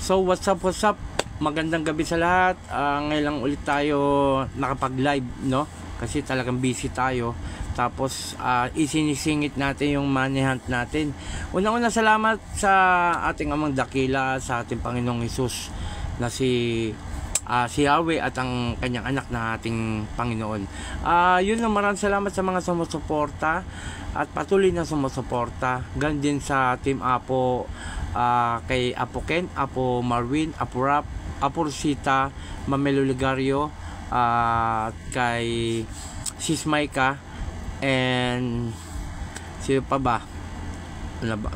So what's up, magandang gabi sa lahat. Ngayon lang ulit tayo nakapag-live, no? Kasi talagang busy tayo. Tapos isinisingit natin yung money hunt natin. Unang-una salamat sa ating amang dakila, sa ating Panginoong Hesus na si Yahweh at ang kanyang anak na ating Panginoon. Yun na, maraming salamat sa mga sumusuporta at patuloy na sumusuporta. Ganun din sa Team Apo, kay Apo Ken, Apo Marwin, Apo Rap, Apo Rosita, Mamelo Ligario, kay Sis Maika, and sino pa ba?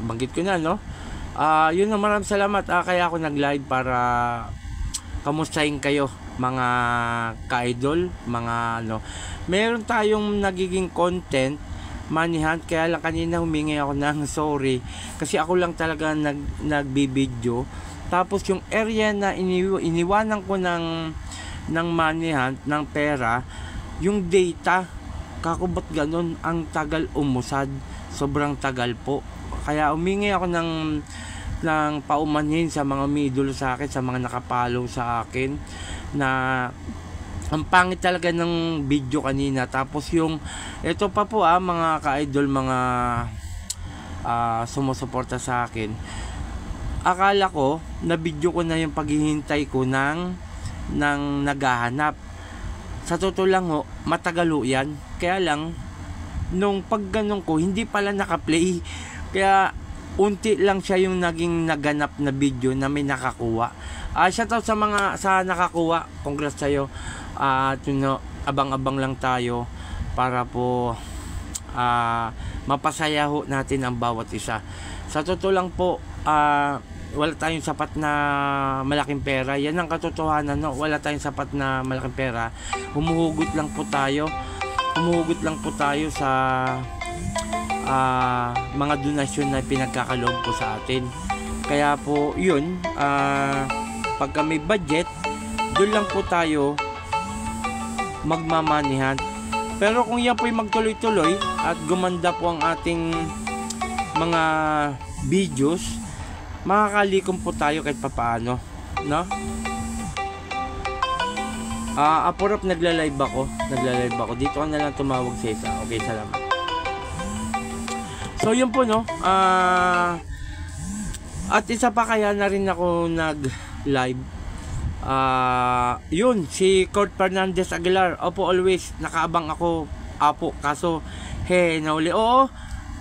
Banggit ko na, no? Yun na, maraming salamat. Kaya ako nag-live para kamustahin kayo, mga ka-idol, mga ano. Meron tayong nagiging content money hunt, kaya lang kanina humingi ako ng sorry kasi ako lang talaga nagbibideo. Tapos yung area na iniwanan ko ng money hunt, ng pera, yung data, kakubot ganun, ang tagal umusad, sobrang tagal po. Kaya humingi ako ng paumanhin sa mga umidolo sa akin, sa mga nakapollow sa akin, na ang pangit talaga ng video kanina. Tapos yung ito pa po mga ka-idol, mga sumusuporta sa akin, akala ko na video ko na yung paghihintay ko ng naghahanap. Sa totoo lang ho, matagalo yan. Kaya lang nung pagganong ko, hindi pala nakaplay, kaya unti lang siya yung naging naganap na video na may nakakuha. Shoutout sa nakakuha, congrats sa'yo. Abang-abang lang tayo para po mapasaya ho natin ang bawat isa. Sa totoo lang po, wala tayong sapat na malaking pera. Yan ang katotohanan, no? Wala tayong sapat na malaking pera. Humuhugot lang po tayo sa mga donasyon na pinagkakaloob po sa atin. Kaya po yun, pagka may budget, doon lang po tayo magmamanihan. Pero kung yan po ay magtuloy-tuloy at gumanda po ang ating mga videos, makakalikom po tayo kahit papaano, no? Apurap, nagla-live ako. Dito ka na lang tumawag sa isa. Okay, salamat. So yun po, no? At isa pa, kaya na rin ako nag-live. Yun, si Kurt Fernandez Aguilar. Opo, always nakaabang ako, Apo. Kaso nauli. Oo,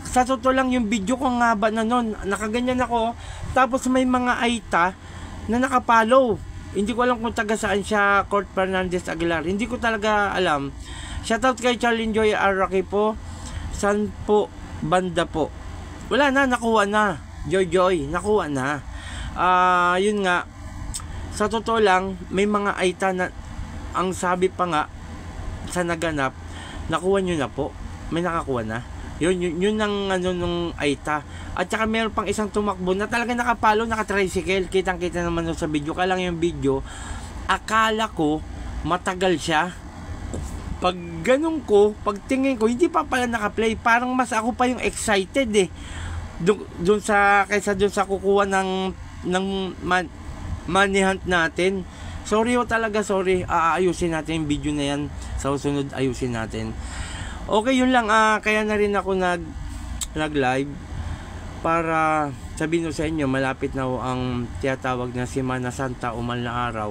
sa totoo lang yung video ko nga ba na nun, nakaganyan ako, tapos may mga aita na nakapollow. Hindi ko alam kung taga saan siya, Kurt Fernandez Aguilar. Hindi ko talaga alam. Shoutout kay Charlie Joy Araki po. San po banda po? Wala na, nakuha na. Joy, nakuha na. Yun nga, sa totoo lang, may mga aita na ang sabi pa nga sa naganap, nakuha nyo na po. May nakakuha na. Yun ang nung aita. At saka meron pang isang tumakbo na talaga nakapalo, naka-tricycle. Kitang-kita naman sa video. Kaya lang yung video, akala ko matagal siya. Pag ganun ko, pag tingin ko, hindi pa pala naka-play. Parang mas ako pa yung excited kaysa dun sa kukuha ng money hunt natin. Sorry talaga, sorry. Aayusin natin yung video na yan. Sa susunod, ayusin natin. Okay, yun lang. Kaya na rin ako nag-live para sabihin ko sa inyo, malapit na ang tiyatawag na Semana Santa o Mahal na Araw.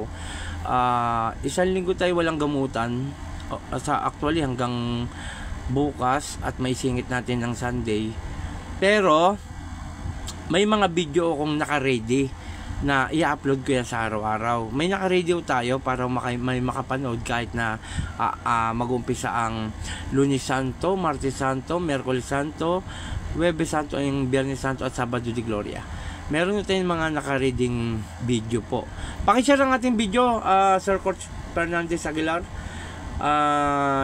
Isang linggo tayo walang gamutan. Actually, hanggang bukas at may singit natin ng Sunday. Pero may mga video akong naka-ready na i-upload ko yan sa araw-araw. May naka-radio tayo para may makapanood kahit na mag-umpisa ang Lunes Santo, Martes Santo, Miyerkules Santo, Huwebes Santo, ang Biyernes Santo at Sabado de Gloria. Meron tayong mga naka-reading video po. Pakishare ang ating video, Sir Coach Fernandez Aguilar,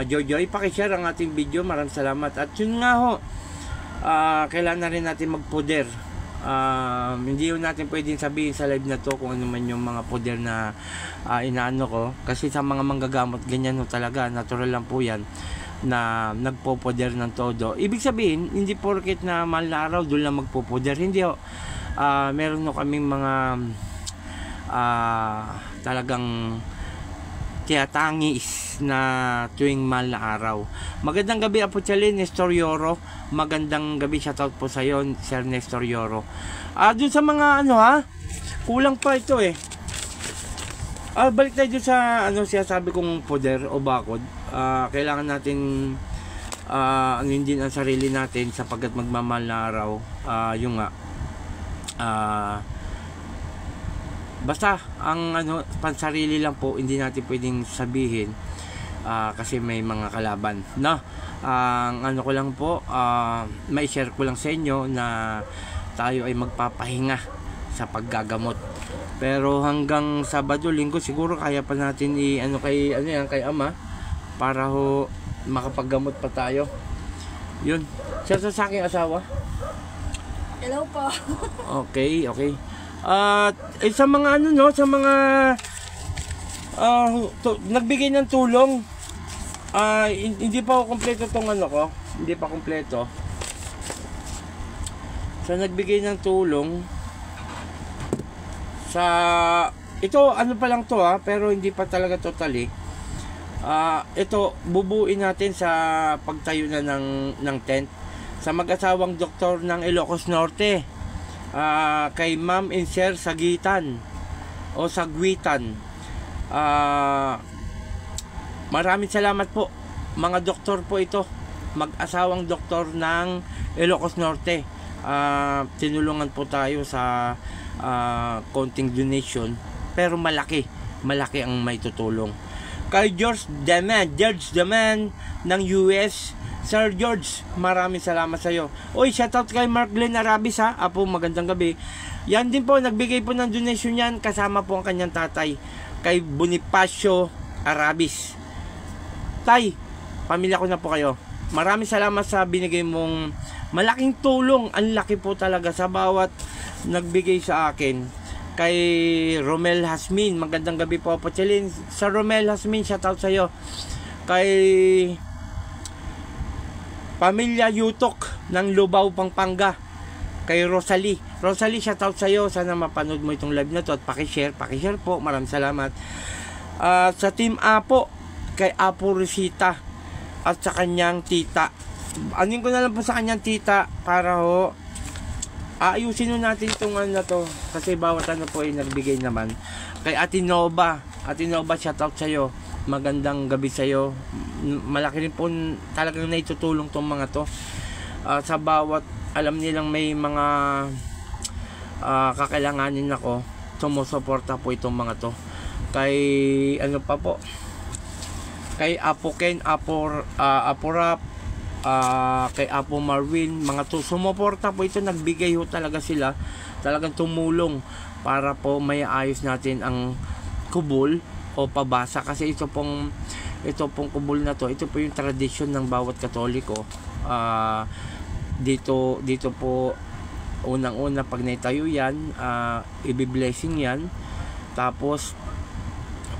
Joy, pakishare ang ating video. Maraming salamat. At yun nga ho, kailangan na rin natin magpoder. Hindi yun natin pwedeng sabihin sa live na to kung ano man yung mga poder na inaano ko, kasi sa mga manggagamot ganyan ho talaga, natural lang po yan na nagpopoder ng todo. Ibig sabihin, hindi porket na mahal na araw doon lang magpopoder, hindi ho. Meron no kaming mga talagang tiyatangis na tuwing mahal na araw. Magandang gabi Apo Chalin, Nestor Yoro. Magandang gabi, shoutout po sa iyo, Sir Nestor Yoro. Dun sa mga kulang pa ito eh. Balik tayo dun sa sabi kong poder o bakod. Kailangan natin din ang sarili natin sapagkat magmamahal na araw. Yung nga basta ang pansarili lang po, hindi natin pwedeng sabihin kasi may mga kalaban, no? Ang ko lang po, may share ko lang sa inyo na tayo ay magpapahinga sa paggagamot. Pero hanggang Sabado, Linggo siguro kaya pa natin kay Ama para ho makapaggamot pa tayo. Yun. Siya sa aking asawa. Hello po. Okay. Sa mga sa mga nagbigay ng tulong, hindi pa kompleto tong ko. Hindi pa kompleto. Sa nagbigay ng tulong sa ito pa lang to pero hindi pa talaga totally. Ito bubuin natin sa pagtayo na ng tent sa mag-asawang doktor ng Ilocos Norte. Kay Ma'am and Sir Sagitan o Sagwitan. Maraming salamat po. Mga doktor po ito, mag-asawang doktor ng Ilocos Norte. Tinulungan po tayo sa konting donation, pero malaki ang may tutulong. Kay George Daman ng US, Sir George, maraming salamat sa iyo. Oy, shoutout kay Mark Glenn Arabis Apo, magandang gabi. Yan din po, nagbigay po ng donation yan, kasama po ang kanyang tatay, kay Bonifacio Arabis. Tay, pamilya ko na po kayo. Maraming salamat sa binigay mong malaking tulong. Ang laki po talaga sa bawat nagbigay sa akin. Kay Romel Hasmin, magandang gabi po Apo Chalin. Sa Romel Hasmin, shoutout sa iyo. Kay Pamilya Yutok ng Lubao, Pampanga. Kay Rosalie, shoutout sa iyo. Sana mapanood mo itong live na to at pakishare po. Maraming salamat. Sa Team Apo, kay Apo Rosita at sa kanyang tita. Anin ko na lang po sa kanyang tita para ayusin natin itong to kasi bawat po ay nagbigay naman. Kay Ate Nova, shoutout sa iyo. Magandang gabi sa iyo. Malaki rin po talagang naitutulong tong mga to. Sa bawat alam nilang may mga kakailanganin ako, sumusuporta po itong mga to. Kay pa po, kay Apo Ken, Apo Rap, kay Apo Marwin, mga to sumuporta po ito, nagbigay talaga sila, talagang tumulong para po may ayos natin ang kubol o pabasa kasi ito pong kubol na to, ito po yung tradisyon ng bawat Katoliko. Dito po unang-una pag naitayo yan, i-blessing yan, tapos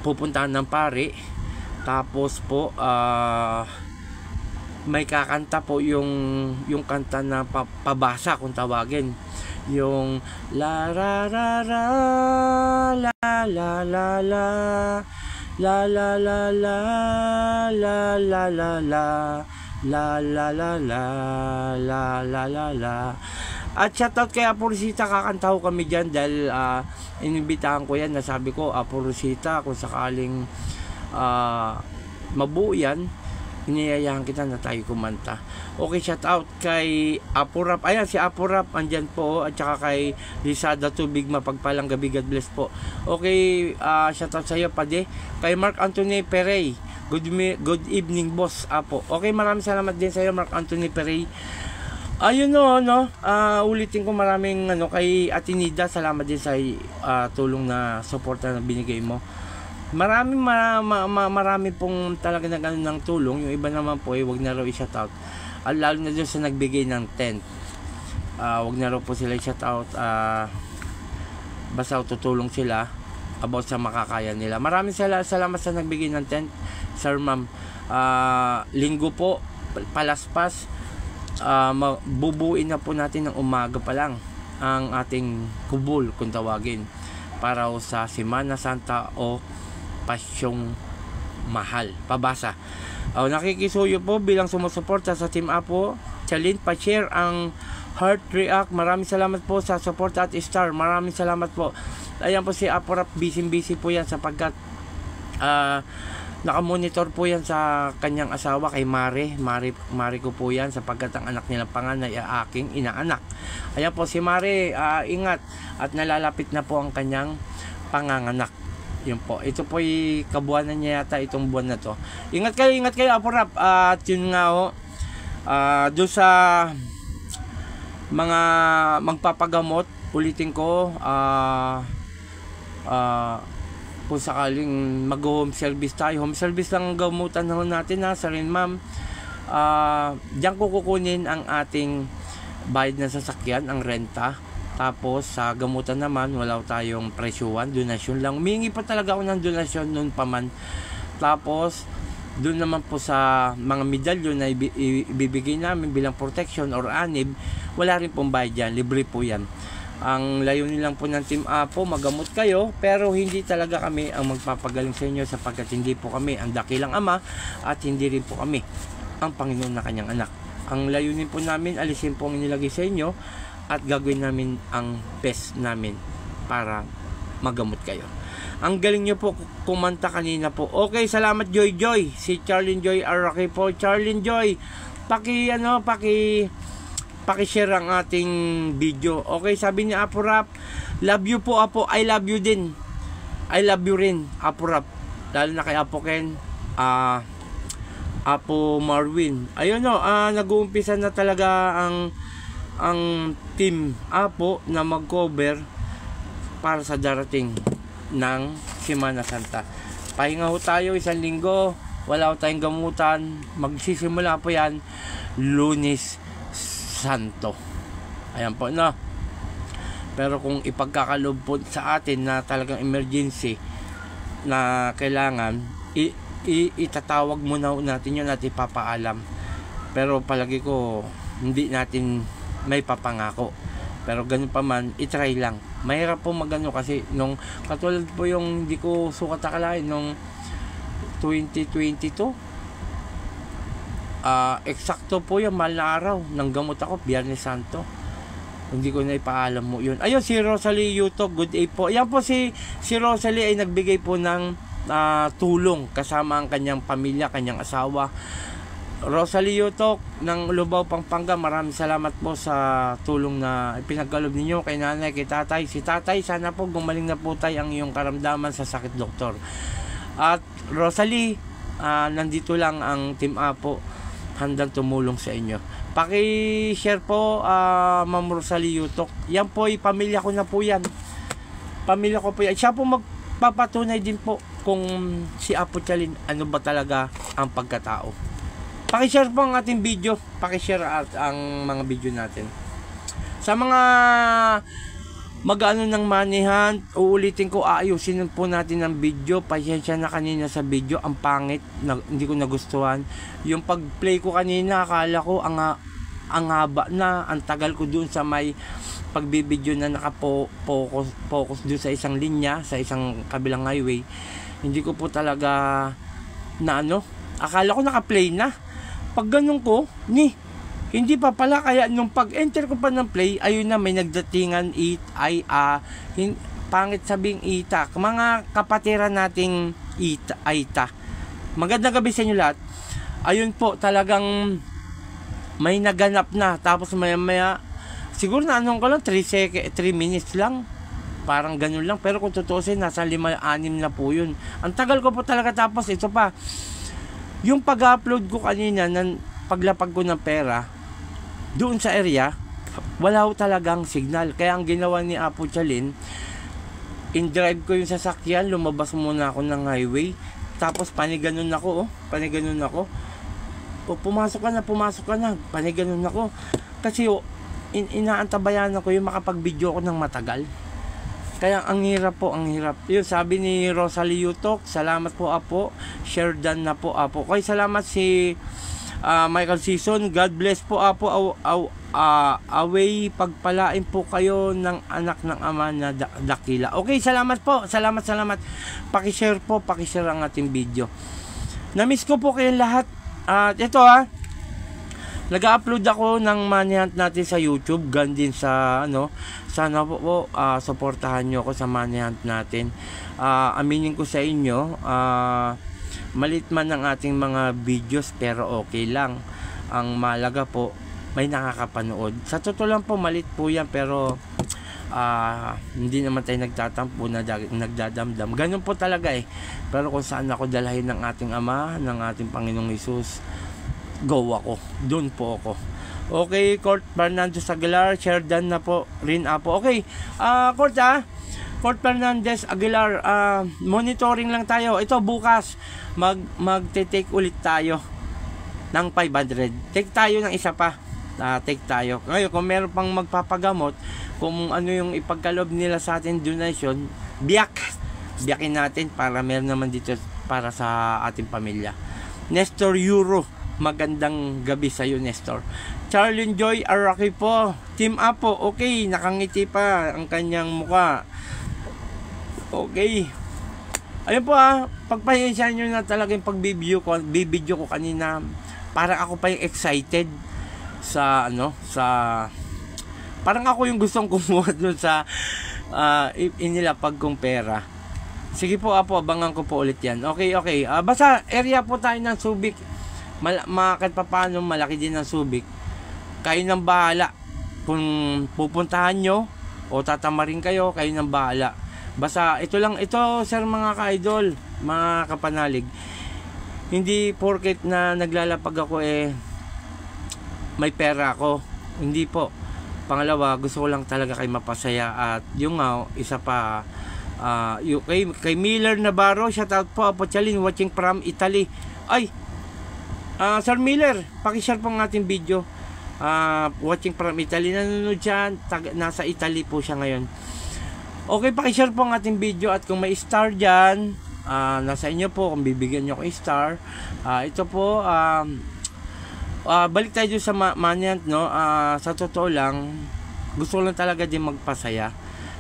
pupuntahan ng pare, tapos po may kakanta po yung kanta na pabasa kung tawagin, yung la ra ra ra la la la la la la la la la la la la la la la la la. At shoutout kay Apo Rosita, kakanta ko kami dyan dahil inimbitahan ko yan, nasabi ko Apo Rosita kung sakaling mabuo yan, iniyayahan kita na tayo kumanta. Okay, shout out kay Apo Rap. Ayan, si Apo Rap andyan po. At saka kay Lisada Tubig, mapagpalang gabi. God bless po. Okay, shout out sa iyo, Pade. Kay Mark Anthony Perey. Good evening, boss. Apo. Okay, maraming salamat din sa iyo, Mark Anthony Perey. Ayun ulitin ko maraming kay Atinida. Salamat din sa tulong na suporta na binigay mo. Marami pong talaga ng tulong. Yung iba naman po wag na raw i-shoutout, lalo na doon sa nagbigay ng tent. Wag na raw po sila i-shoutout, basta tutulong sila about sa makakaya nila. Maraming salamat sa nagbigay ng tent, Sir Ma'am. Linggo po, palaspas, bubuin na po natin ng umaga pa lang ang ating kubol kung tawagin, para sa Semana Santa o Pasyong Mahal. Pabasa. Nakikisuyo po bilang sumusuporta sa Team Apo Chalin, pa-share ang Heart React. Maraming salamat po sa support at star. Maraming salamat po. Ayan po si Apo Rap, busy po yan sapagkat nakamonitor po yan sa kanyang asawa kay Mare ko po yan sapagkat ang anak nilang panganay ay aking inaanak. Ayan po si Mare, ingat at nalalapit na po ang kanyang panganganak. Yun po, ito po ay kabuanan niya yata itong buwan na to. Ingat kayo Apo Rap. At yun nga doon sa mga magpapagamot, ulitin ko, kung sakaling mag-home service tayo, home service lang ang gamutan natin sa rin ma'am. Diyan ko kukunin ang ating bayad na sasakyan, ang renta. Tapos sa gamutan naman wala tayong presyuhan, donasyon lang. Humingi pa talaga ako ng donasyon noon pa man. Tapos doon naman po sa mga medalyon na ibibigay namin bilang protection or anib, wala rin pong bayad yan, libre po yan. Ang layunin lang po ng Team Apo, magamot kayo, pero hindi talaga kami ang magpapagaling sa inyo sapagkat hindi po kami ang dakilang ama at hindi rin po kami ang Panginoon na kanyang anak. Ang layunin po namin, alisin po ang nilagay sa inyo at gagawin namin ang best namin para magamot kayo. Ang galing nyo po kumanta kanina po. Okay, salamat Joy. Si Charlene Joy Araki po. Charlene Joy, paki-share ang ating video. Okay, sabi ni Apo Rap, love you po Apo. I love you din. I love you rin Apo Rap. Lalo na kay Apo Ken, Apo Marwin. Ayun nag-uumpisa na talaga ang Team Apo na mag-cover para sa darating ng Semana Santa. Pahinga ho tayo isang linggo, wala ho tayong gamutan. Magsisimula po yan Lunes Santo. Ayan po pero kung ipagkakaloob po sa atin na talagang emergency na kailangan, itatawag muna natin yun at ipapaalam. Pero palagi ko hindi natin may papangako. Pero ganun pa man, itry lang. Mahirap po magano kasi nung katulad po yung hindi ko sukat akalain nung 2022. Eksakto po yung mahal na araw ng gamot ako, Biyernes Santo. Hindi ko na ipaalam mo yun. Ayun, si Rosalie Yutok, good day po. Ayan po si Rosalie ay nagbigay po ng tulong kasama ang kanyang pamilya, kanyang asawa. Rosalie Yutok ng Lubao, Pampanga, maraming salamat po sa tulong na ipinagkaloob ninyo kay nanay, kay tatay. Si tatay, sana po gumaling na po tayo ang iyong karamdaman sa sakit, doktor. At Rosalie, nandito lang ang Team Apo handang tumulong sa inyo. Paki-share po, Ma'am Rosalie Yutok. Yan po, pamilya ko na po yan. Pamilya ko po yan. Siya po magpapatunay din po kung si Apo Chalin, ano ba talaga ang pagkatao. Paki-share po ang ating video. Paki-share ang mga video natin. Sa mga mag-ano ng manihan, uulitin ko, ayusin po natin ang video. Pasensya na kanina sa video, ang pangit, hindi ko nagustuhan. Yung pag-play ko kanina, akala ko ang haba na, ang tagal ko dun sa may pagbibideo na focus dun sa isang linya, sa isang kabilang highway. Hindi ko po talaga akala ko naka-play na. Pag ganun ko, hindi pa pala, kaya nung pag-enter ko pa ng play, ayun na, may nagdatingan pangit sabing itak. Mga kapatiran nating Aita. Magandang gabi sa inyo lahat. Ayun po, talagang may naganap na. Tapos maya siguro na ko lang, 3 minutes lang. Parang ganun lang. Pero kung tutusin, nasa 5-6 na po yun. Ang tagal ko po talaga. Tapos ito pa, yung pag-upload ko kanina, paglapag ko ng pera, doon sa area, wala ho talagang signal. Kaya ang ginawa ni Apo Chalin, in-drive ko yung sasakyan, lumabas muna ako ng highway, tapos paniganon ako, pumasok ka na, paniganon ako. Kasi inaantabayan ako yung makapag-video ako ng matagal. Kaya ang hirap po, ang hirap. Yun, sabi ni Rosalie Yutok, salamat po Apo, share done na po Apo. Kaya salamat si Michael Season, God bless po Apo. Away, pagpalain po kayo ng anak ng ama na dakila. Okay, salamat po. Salamat. Paki-share ang ating video. Na-miss ko po kayo lahat. At ito nag-upload ako ng Money Hunt natin sa YouTube, din sa sana po suportahan nyo ako sa Money Hunt natin. Aminin ko sa inyo, malit man ang ating mga videos pero okay lang. Ang malaga po, may nakakapanood. Sa totoo lang po, malit po yan pero hindi naman tayo nagtatampo na nagdadamdam. Ganun po talaga Pero kung saan ako dalahin ng ating Ama, ng ating Panginoong Hesus, go ako. Doon po ako. Okay, Court Fernandez Aguilar, share done na po rin po. Okay, Court Fernandez Aguilar, monitoring lang tayo. Ito bukas, magte-take ulit tayo ng 500. Take tayo ng isa pa. Take tayo. Ngayon, kung meron pang magpapagamot, kung ano yung ipagkalob nila sa ating donation, biyakin natin para meron naman dito para sa ating pamilya. Nestor Euro, magandang gabi sa iyo, Nestor. Charlene Joy Araki po, Team Apo, okay, nakangiti pa ang kanyang mukha. Okay. Ayun po pagpahensyahan nyo na talaga yung pagbibideo ko kanina. Parang ako pa yung excited sa parang ako yung gustong kumuha doon sa inilapag kong pera. Sige po Apo, abangan ko po ulit yan. Okay. Basta area po tayo ng Subic. Kahit paano malaki din ang Subic. Kayo nang bahala kung pupuntahan nyo o tatamarin kayo, kayo nang bahala. Basta ito sir, mga ka-idol, mga kapanalig, hindi porket na naglalapag ako may pera ako. Hindi po. Pangalawa, gusto ko lang talaga kayo mapasaya. At yung isa pa, kay Miller Navarro, shout out po Apo Chalin, watching from Italy. Sir Miller, pakishare po ang ating video. Watching from Italy, nanonood siya, nasa Italy po siya ngayon. Okay, pakishare po ang ating video. At kung may star dyan, nasa inyo po kung bibigyan nyo ko star. Ito po, balik tayo sa Money Hunt, sa totoo lang, gusto ko lang talaga din magpasaya.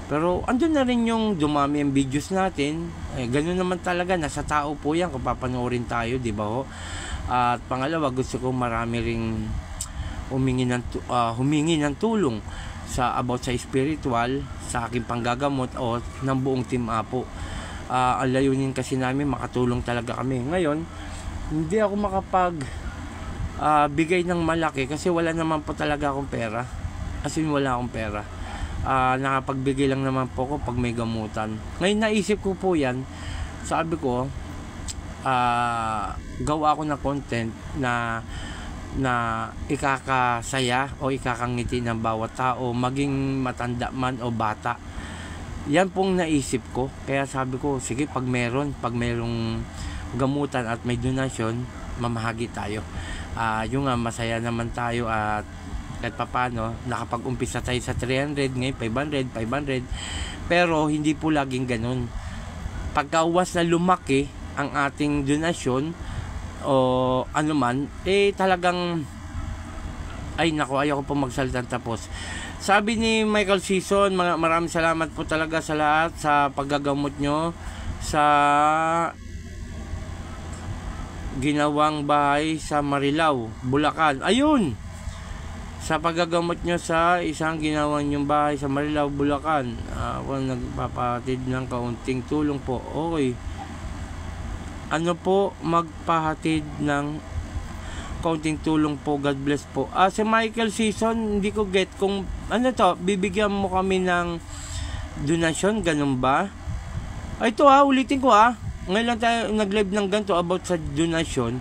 Pero andun na rin yung dumami ang videos natin. Ganun naman talaga, nasa tao po yan kung papanoorin tayo, di ba ho? At pangalawa, gusto ko marami ring humingi ng tulong about sa spiritual, sa aking panggagamot o ng buong Team Apo. Ang layunin kasi namin, makatulong talaga kami. Ngayon, hindi ako bigay ng malaki kasi wala naman po talaga akong pera. As in, wala akong pera. Nakapagbigay lang naman po ako pag may gamutan. Ngayon naisip ko po yan, sabi ko, gawa ako ng content na ikakasaya o ikakangiti ng bawat tao, maging matanda man o bata. Yan pong naisip ko. Kaya sabi ko, sige, pag merong gamutan at may donasyon, mamahagi tayo. Yung masaya naman tayo at kahit papano, nakapag-umpisa tayo sa 300, ngayon 500. Pero hindi po laging ganun. Pagkawas na lumaki ang ating donasyon o anuman, talagang ayaw ko po magsalita tapos. Sabi ni Michael Season, maraming salamat po talaga sa lahat sa paggagamot nyo sa ginawang bahay sa Marilao, Bulacan. Ayun! Sa paggagamot nyo sa isang ginawang yung bahay sa Marilao, Bulacan. Nagpapatid ng kaunting tulong po. Okay. Magpahatid ng kaunting tulong po. God bless po. Si Michael Season, hindi ko get kung bibigyan mo kami ng donasyon, ganun ba? Ito ulitin ko ngayon lang tayo nag-live ng ganito about sa donasyon.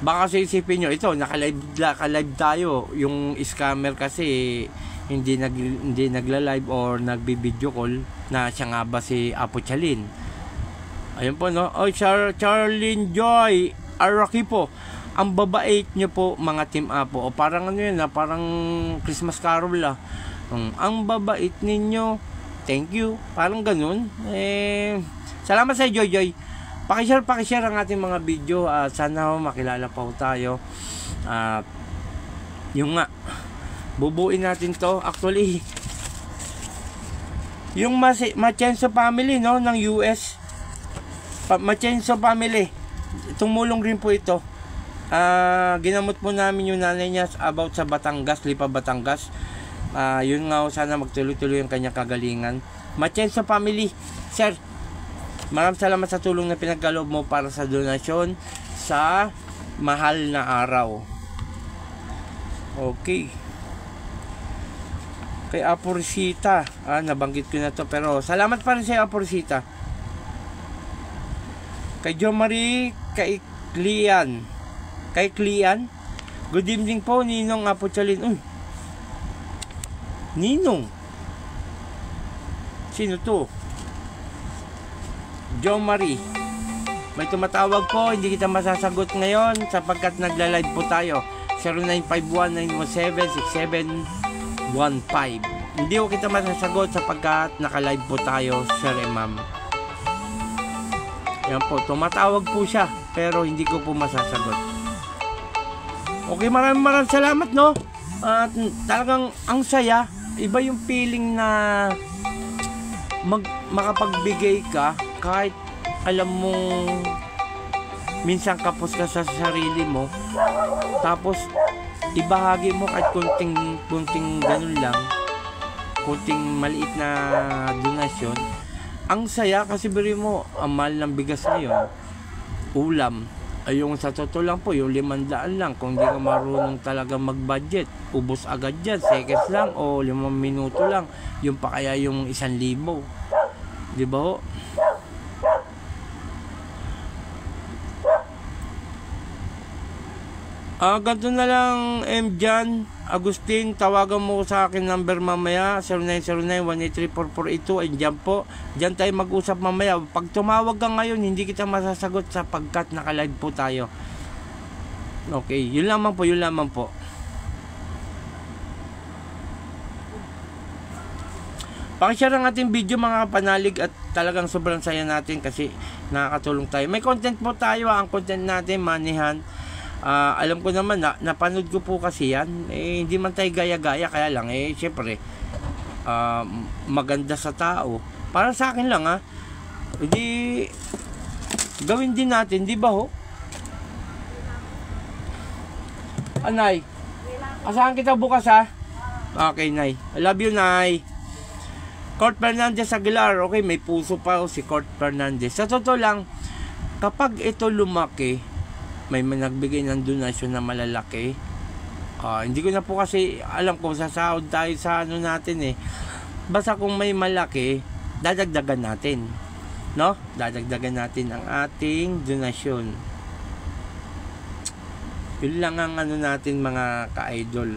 Baka sa isipin nyo, ito, naka-live tayo. Yung scammer kasi hindi nagla-live or nagbi-video call na siya nga ba si Apo Chalin. Ayun po, Charlene Joy Araki po. Ang babait nyo po, mga Team Apo. O parang parang Christmas Carol ang babait ninyo. Thank you. Parang ganun. Salamat sa Joy. Pakishare ang ating mga video. Sana makilala pa ho tayo. Yung nga, bubuin natin to. Actually, yung Machenzo family, no, ng US, Machenzo family, tumulong rin po ito. Ginamot po namin yung nanay niya about sa Batangas, Lipa Batangas. Yun nga, sana magtuloy-tuloy yung kanyang kagalingan. Machenzo family, sir, maraming salamat sa tulong na pinagkaloob mo para sa donasyon sa mahal na araw. Okay. Kay Aporisita, nabanggit ko na to, pero salamat pa rin sa Aporisita. Kay Jo Marie, kay Klian, good evening po, Ninong Apochalin. Ninong, sino to? Jo Marie, may tumatawag po, hindi kita masasagot ngayon sapagkat nagla-live po tayo. 0951-917-6715. Hindi ko kita masasagot sapagkat naka-live po tayo, sir and ma'am. Yan po, tumatawag po siya pero hindi ko po masasagot. Okay, maraming salamat, no? At talagang ang saya, iba yung feeling na makapagbigay ka kahit alam mong minsan kapos ka sa sarili mo, tapos ibahagi mo kahit kunting ganun lang, kunting maliit na donasyon. Ang saya kasi beri mo, ang mahal ng bigas ngayon, ulam ay yung sa totoo lang po, yung 500 lang. Kung di ka marunong talaga mag-budget, ubos agad dyan, seconds lang o 5 minuto lang. Yung pa kaya yung 1,000. Di ba ho? Ganito na lang, Jan Agustin, tawagan mo sa akin number mamaya, 0909-183-4482. Diyan po, diyan tayo mag-usap mamaya. Pag tumawag ka ngayon, hindi kita masasagot sapagkat naka-live po tayo. Okay, yun lamang po. Pakishare ang ating video mga kapanalig at talagang sobrang saya natin kasi nakakatulong tayo. May content po tayo, ang content natin, manihan. Alam ko naman na napanood ko po kasi yan, hindi man tayo gaya-gaya, kaya lang syempre maganda sa tao. Para sa akin lang hindi gawin din natin, di ba ho? Nay, asahan kita bukas Okay, Nay, I love you, Nay. Court Fernandez Aguilar, okay, may puso pa si Court Fernandez. Sa totoo lang, kapag ito lumaki, may nagbigay ng donasyon na malalaki, hindi ko na po kasi alam kung sasahod tayo sa natin basta kung may malaki, dadagdagan natin, no? Dadagdagan natin ang ating donasyon. Yun lang ang natin mga ka-idol.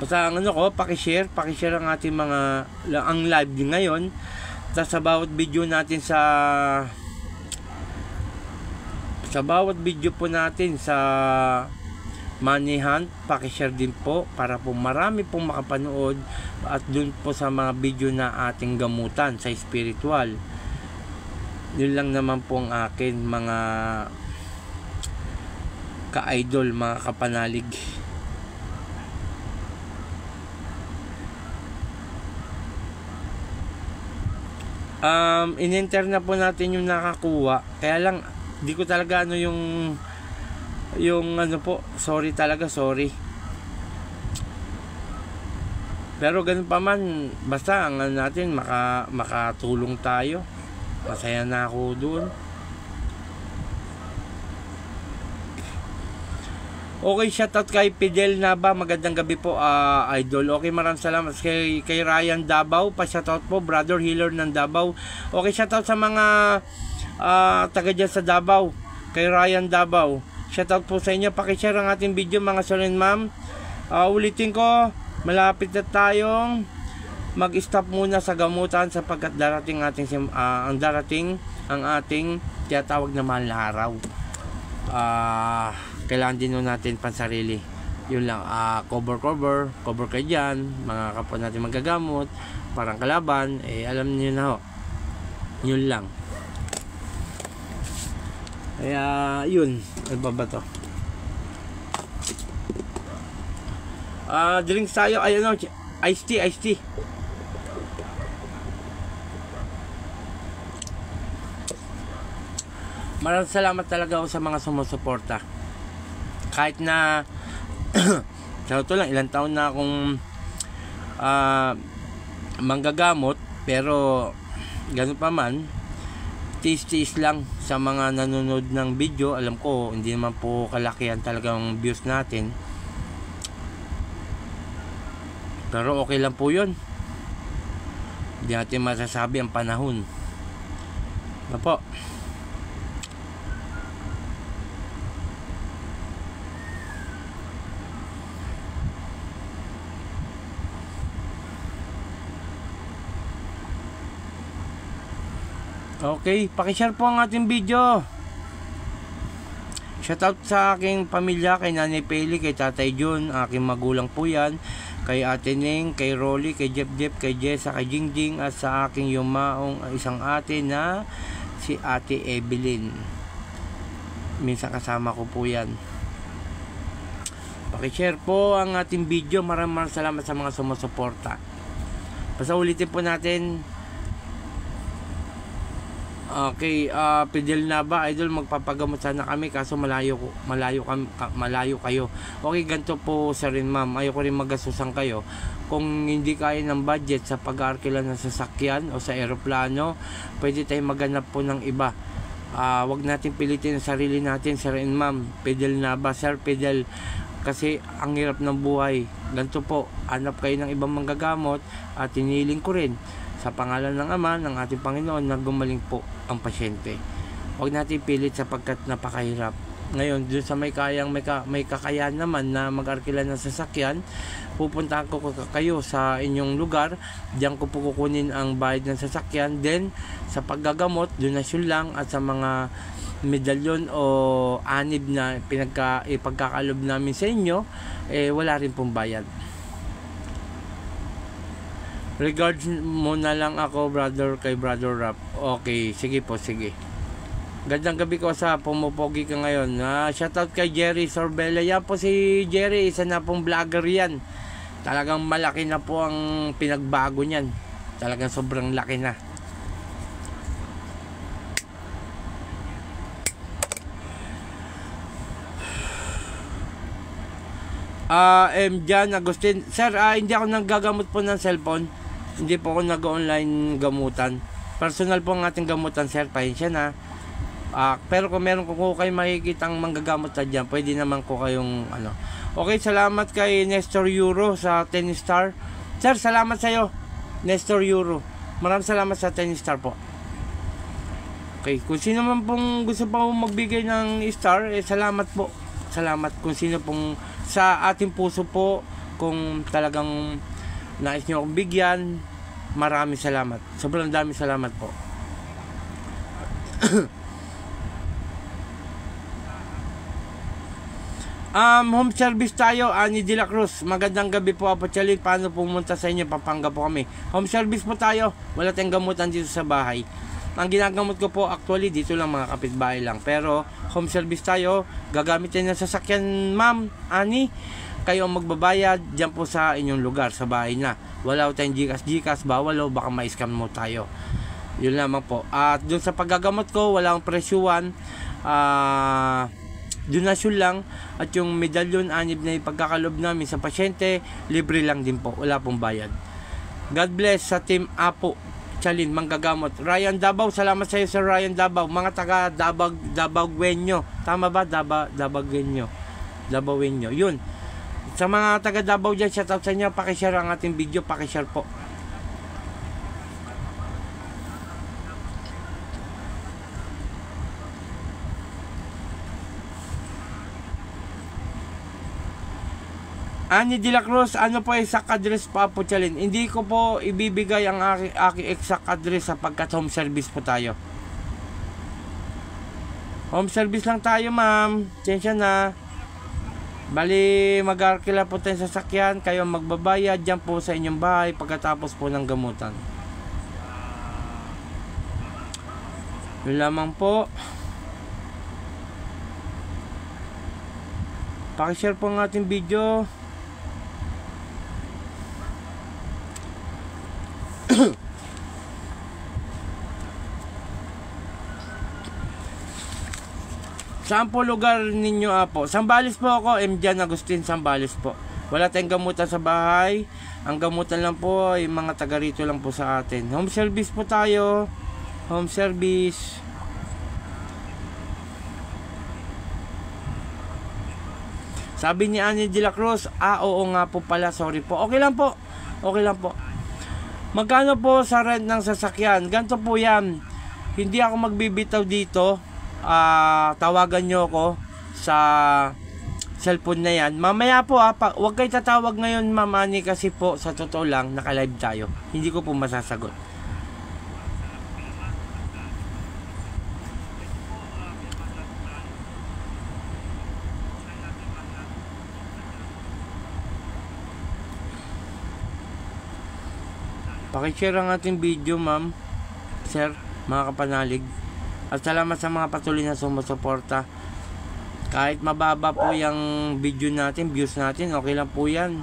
Basta ang pakishare ang ating ang live din ngayon. Tapos sa bawat video natin sa bawat video po natin sa Money Hunt, pakishare din po para po marami pong makapanood at dun po sa mga video na ating gamutan sa spiritual. Yun lang naman po ang akin mga ka-idol, mga kapanalig. In-enter na po natin yung nakakuha, kaya lang di ko talaga yung po, sorry. Pero ganun pa man, basta ang natin makatulong tayo. Masaya na ako doon. Okay, shoutout kay Fidel Naba, magandang gabi po, idol. Okay, maraming salamat kay Ryan Davao, pa-shoutout po, brother healer ng Davao. Okay, shoutout sa mga taga dyan sa Davao, kay Ryan Davao, shoutout po sa inyo. Pakishare ang ating video mga sir and ma'am. Ulitin ko, malapit na tayong mag-stop muna sa gamutan sapagkat darating ang ating tinatawag na mahal na araw. Kailangan din natin pansarili. Yun lang, cover kayo dyan, mga kapwa natin magagamot, parang kalaban, alam niyo na ho. Yun lang. Kaya yun, ano ba to? Drinks tayo, ay ano, iced tea. Maraming salamat talaga ako sa mga sumusuporta. Kahit na sa ito lang, ilang taon na akong manggagamot, pero ganun pa man, tiis lang sa mga nanonood ng video. Alam ko, hindi naman po kalakihan talagang views natin. Pero okay lang po yun. Hindi natin masasabi ang panahon. Ano po? Okay, pakishare po ang ating video. Shoutout sa aking pamilya, kay Nanay Peli, kay Tatay Jun, aking magulang po yan, kay Ate Ning, kay Rolly, kay Jeff, kay Jessa, kay Jingjing, at sa aking yumaong isang ate na si Ate Evelyn. Minsan kasama ko po yan. Pakishare po ang ating video. Maraming salamat sa mga sumusuporta. Basta ulitin po natin. Okay, Fidel Nava, idol, magpapagamot sana kami kaso malayo kayo. Okay, ganito po sa rin ma'am, ayoko rin magasusan kayo. Kung hindi kaya ng budget sa pag-aarkila ng sasakyan o sa eroplano, pwede tayong maghanap po ng iba. Wag natin pilitin ang sarili natin, sir and ma'am. Fidel Nava, Sir Fidel, kasi ang hirap ng buhay. Ganito po, hanap kayo ng ibang manggagamot at iniling ko rin sa pangalan ng Ama, ng ating Panginoon, na gumaling po ang pasyente. Huwag natin pilit sapagkat napakahirap. Ngayon, doon sa may kakayahan naman na mag-arkila ng sasakyan, pupuntahan ko kayo sa inyong lugar. Diyan ko po kukunin ang bayad ng sasakyan. Then, sa paggagamot, donasyon lang, at sa mga medalyon o anib na ipagkakalob namin sa inyo, wala rin pong bayad. Regards mo na lang ako, brother, kay Brother Rap. Okay, sige po, sige. Gandang gabi ko sa pumupogi ka ngayon. Shoutout kay Jerry Sorbella. Yan po si Jerry, isa na pong vlogger yan. Talagang malaki na po ang pinagbago niyan. Talagang sobrang laki na. Jan Agustin. Sir, hindi ako nanggagamot po ng cellphone. Hindi po ako nag-online gamutan. Personal po ang ating gamutan, sir. Pasensya na. Pero kung meron ko kayo makikitang manggagamot na dyan, pwede naman ko kayong ano. Okay, salamat kay Nestor Euro sa 10 star. Sir, salamat sa iyo, Nestor Euro. Maraming salamat sa 10 star po. Okay, kung sino man pong gusto pa magbigay ng star, salamat po. Salamat kung sino pong sa ating puso po. Kung talagang nais nyo akong bigyan, maraming salamat. Sobrang daming salamat po. Home service tayo, Ani de la Cruz. Magandang gabi po, Apo Chalin. Paano pumunta sa inyo? Pampanga po kami. Home service po tayo. Wala tayong gamutan dito sa bahay. Ang ginagamot ko po actually dito lang, mga kapitbahay lang. Pero home service tayo. Gagamit tayo ng sasakyan, ma'am, Ani. Kayo ang magbabayad dyan po sa inyong lugar, sa bahay na. Wala tayong Gcash, bawal o baka ma-scam mo tayo. Yun lamang po. At dun sa paggagamot ko, walang presyuan. Donasyon lang. At yung medalyon anib na ipagkakalob namin sa pasyente, libre lang din po. Wala pong bayad. God bless sa team Apo Chalin, manggagamot. Ryan Davao, salamat sa iyo, Sir Ryan Davao. Mga taga Dabaguenyo. Tama ba? Dabaguenyo. Yun. Sa mga taga Davao dyan, shoutout sa inyo. Pakishare ang ating video. Pakishare po. Ani de la Cruz, ano po exact address pa po, Chalin? Hindi ko po ibibigay ang aking exact address sapagkat home service po tayo. Home service lang tayo, ma'am. Tensya na. Bali, mag-arkila po tayo sa sasakyan. Kayo magbabayad dyan po sa inyong bahay pagkatapos po ng gamutan. Yun lamang po. Pakishare po ang ating video. Saan po lugar ninyo po? Sambales po ako, Jan Agustin, Sambales po. Wala tayong gamutan sa bahay. Ang gamutan lang po ay mga taga rito lang po sa atin. Home service po tayo. Home service. Sabi ni Annie de la Cruz, oo nga po pala, sorry po. Okay lang po. Okay lang po. Magkano po sa rent ng sasakyan? Ganito po yan. Hindi ako magbibitaw dito. Tawagan nyo ako sa cellphone na yan. Mamaya po huwag kayo tatawag ngayon, Ma'am Annie, kasi po sa totoo lang naka-live tayo. Hindi ko po masasagot. Pakishare ang ating video, ma'am, sir, mga kapanalig. At salamat sa mga patuloy na sumusuporta. Kahit mababa po yung video natin, views natin, okay lang po yan.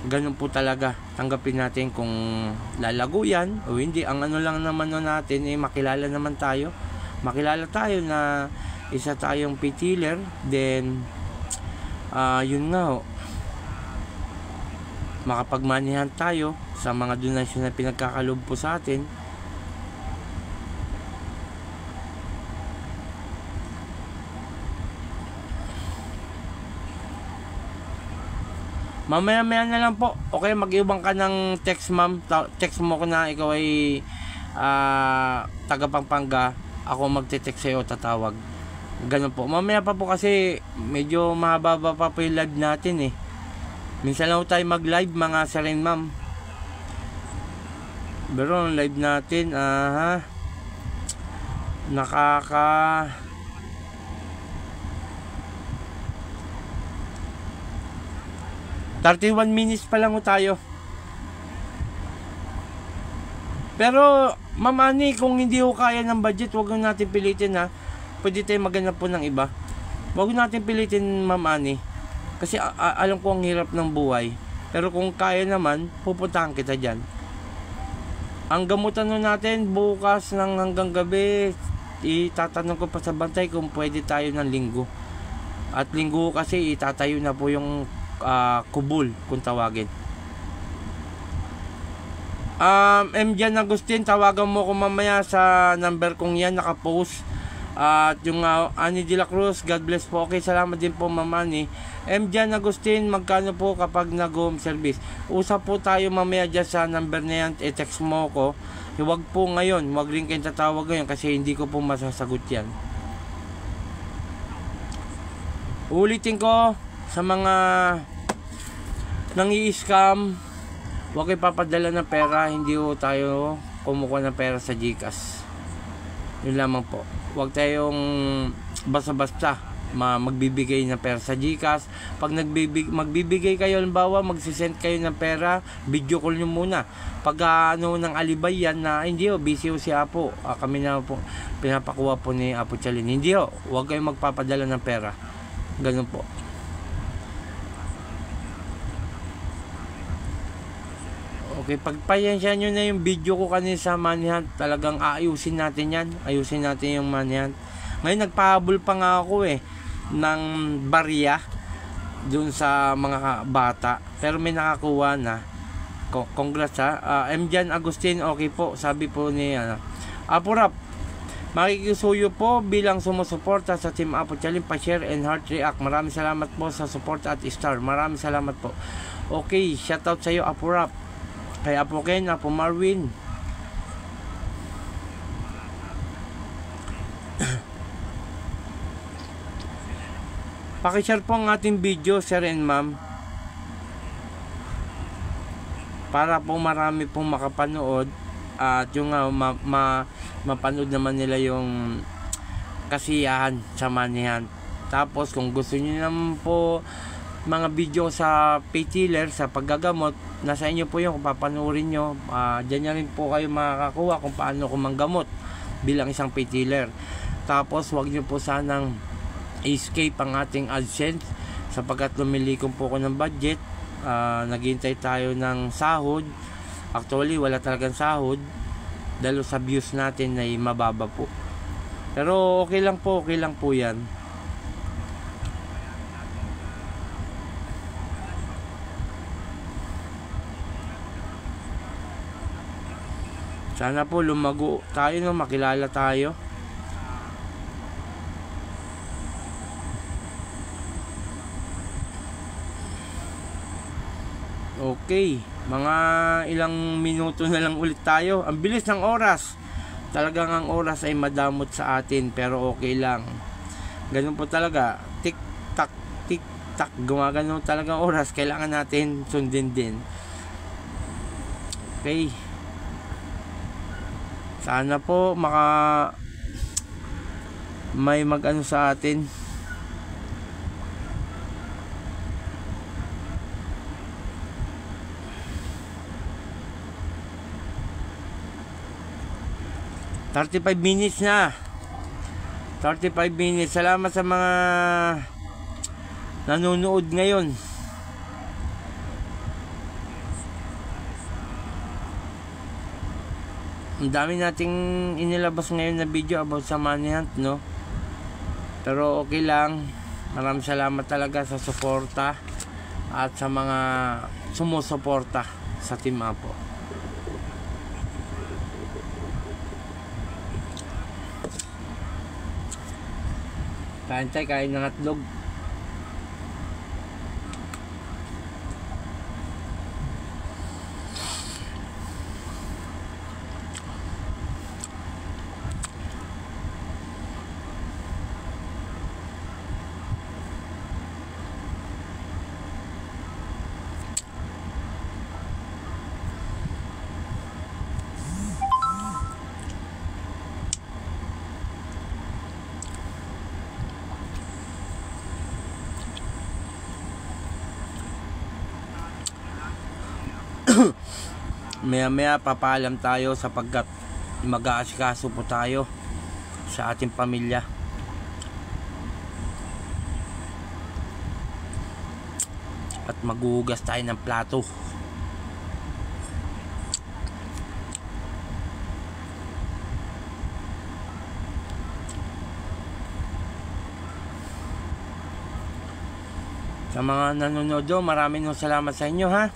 Ganun po talaga. Tanggapin natin kung lalago yan o hindi. Ang ano lang naman natin, makilala naman tayo. Makilala tayo na isa tayong pitiller. Then, yun nga makapagmanihan tayo sa mga donasyon na pinagkakalob po sa atin. Mamaya-maya na lang po. Okay, mag-ibang ka ng text, ma'am. Text mo ko na ikaw ay taga Pampanga. Ako magte-text sa'yo, tatawag. Ganun po. Mamaya pa po kasi medyo mahaba pa po yung live natin eh. Minsan lang tayo mag-live, mga sarin, ma'am. Pero ang live natin, nakaka 31 minutes pa lang tayo. Pero, Ma'am Annie, kung hindi ko kaya ng budget, wag natin pilitin ha. Pwede tayo maghanap po ng iba. Wag natin pilitin, Ma'am Annie. Kasi alam ko ang hirap ng buhay. Pero kung kaya naman, pupuntahan kita dyan. Ang gamutan nun natin, bukas ng hanggang gabi, itatanong ko pa sa bantay kung pwede tayo ng linggo. At linggo kasi itatayo na po yung kubul, kung tawagin. Jan Agustin, tawagan mo ko mamaya sa number kong yan, nakapost. At yung Annie de la Cruz, God bless po. Okay, salamat din po, Ma'am Annie. Jan Agustin, magkano po kapag nag-home service? Usap po tayo mamaya dyan sa number na yan. I-text mo ko. Huwag po ngayon, huwag rin kayong tatawag ngayon kasi hindi ko po masasagot yan. Ulitin ko sa mga nang-i-scam, huwag kayo papadala ng pera. Hindi po tayo kumukuha ng pera sa GCash. Yun lamang po. Huwag tayong basta-basta magbibigay ng pera sa GCash. Pag magbibigay kayo, halimbawa magsisend kayo ng pera, video call nyo muna. Pag ng alibay yan na hindi busy si Apo, kami na po pinapakuha po ni Apo Chalin. Hindi huwag kayong magpapadala ng pera. Ganun po. Okay, pagpayensya nyo na yung video ko kanina sa money hunt, talagang aayusin natin yan. Ayusin natin yung money hunt. Ngayon nagpahabol pa nga ako ng barya dun sa mga bata. Pero may nakakuha na. Congrats ha. Jan Agustin, okay po. Sabi po ni Apo Rap, makikisuyo po bilang sumusuporta sa Team Apo Chalin, pa-share and heart react. Maraming salamat po sa support at star. Maraming salamat po. Okay, shoutout sa iyo, Apo Rap. Kay Apo Ken, Apo Marwin. Pakishare po ang ating video, sir and ma'am, para po marami pong makapanood at yung mapanood naman nila yung kasiyahan sa manihan. Tapos kung gusto niyo naman po mga video sa pay-tiller, sa paggagamot, nasa inyo po yun kung papanoorin nyo. Dyan na rin po kayo makakakuha kung paano ko manggamot bilang isang pay-tiller. Tapos wag nyo po sanang escape ang ating AdSense sapagkat lumilikom po ako ng budget. Naghihintay tayo ng sahod. Actually wala talagang sahod dahil sa views natin ay mababa po, pero okay lang po yan. Sana po lumago tayo, no, makilala tayo. Okay, mga ilang minuto na lang ulit tayo. Ang bilis ng oras. Talagang ang oras ay madamot sa atin, pero okay lang. Ganun po talaga. Tik-tak, tik-tak. Gumagano talaga ang oras. Kailangan natin sundin din. Okay. Sana po may mag-ano sa atin. "35 minutes na. 35 minutes. Salamat sa mga nanonood ngayon. Ang dami nating inilabas ngayon na video about sa money hunt, no? Pero okay lang. Maraming salamat talaga sa suporta at sa mga sumusuporta sa Team Apo. Kain ng hotdog. Maya papaalam tayo sapagkat mag-aasikaso po tayo sa ating pamilya. At maghuhugas tayo ng plato. Sa mga nanonood, maraming salamat sa inyo, ha.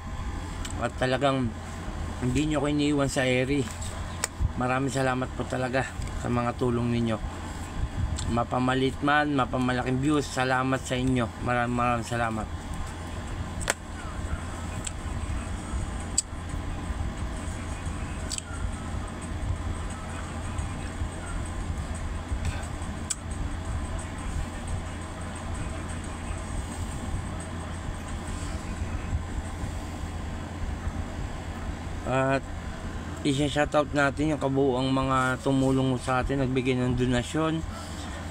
At talagang hindi nyo ko iniiwan sa eri. Maraming salamat po talaga sa mga tulong ninyo. Mapamalit man, mapamalaking views, salamat sa inyo. Maraming salamat. At i-shoutout natin yung kabuuang mga tumulong sa atin, nagbigay ng donasyon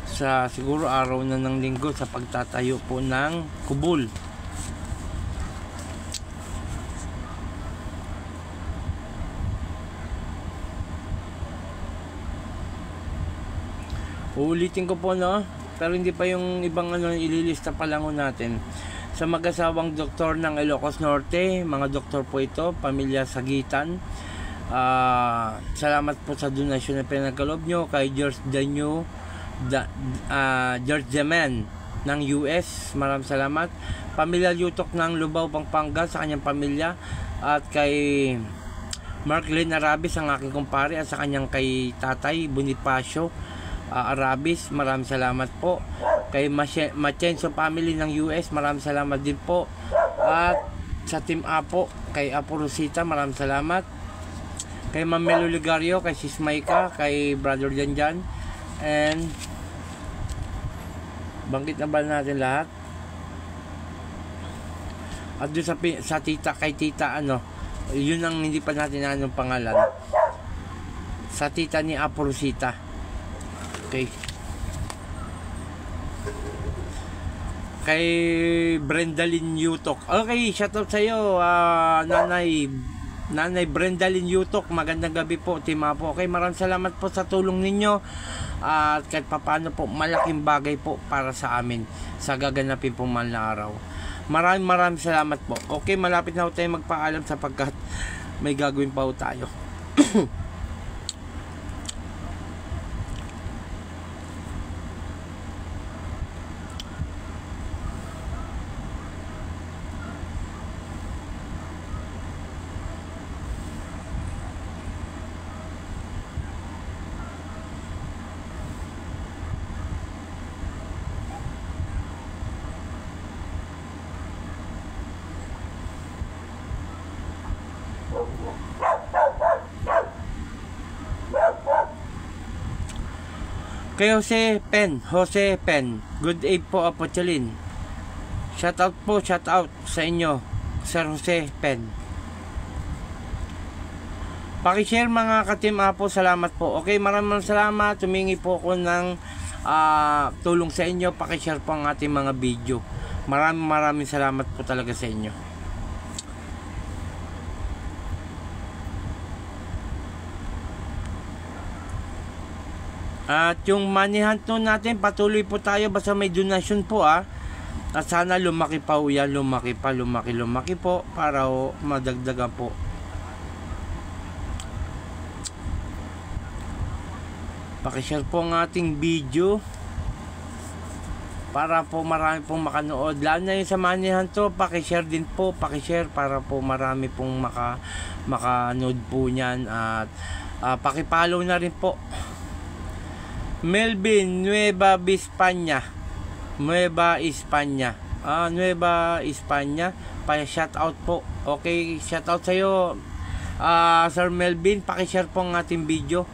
sa siguro araw na ng linggo sa pagtatayo po ng kubol. Uulitin ko po, no, pero hindi pa yung ibang ililista pa lang natin. Sa mag-asawang doktor ng Ilocos Norte, mga doktor po ito, pamilya Sagitan. Salamat po sa donasyon na pinagkaloob nyo kay George Deman ng US. Maraming salamat. Pamilya Yutok ng Lubao, Pampanga, sa kanyang pamilya. At kay Mark Lynn Arabis, ang aking kumpare, at sa kanyang kay Tatay Bonifacio Arabis. Maraming salamat po. Kay Machenzo family ng US, maraming salamat din po. At sa Team Apo, kay Apo Rosita, maraming salamat. Kay Ma'am Melo Ligario, kay Sis Maika, kay Brother Janjan. And banggit na ba natin lahat? At doon sa tita, kay tita yun ang hindi pa natin anong pangalan. Sa tita ni Apo Rosita. Okay. Kay Brendalyn Yutok. Okay, shoutout sa iyo, Nanay Nanay Brendalyn Yutok, magandang gabi po, Team Apo. Okay, maraming salamat po sa tulong ninyo. At kahit papaano po, malaking bagay po para sa amin sa gaganapin pong mahal na araw. Maraming salamat po. Okay, malapit na po tayo magpaalam sapagkat may gagawin pa po tayo. Kay Jose Pen, good day po, Apo Chalin. Shout out sa inyo, Sir Jose Pen. Pakishare mga ka-Team Apo, salamat po. Okay, maraming salamat. Tumingi po ako ng tulong sa inyo. Pakishare po ang ating mga video. Maraming salamat po talaga sa inyo. At yung money hunt natin, patuloy po tayo basta may donation po At sana lumaki pa po yan, lumaki po para madagdagan po. Pakishare po ang ating video para po marami pong makanood. Lalo na yung sa money hunt pakishare din po, pakishare para po marami pong makanood po niyan. At pakipollow na rin po. Melvin Nueva España. Nueva España. Pa-shout out po. Okay, shout out sa iyo, Sir Melvin. Paki-share po ang ating video.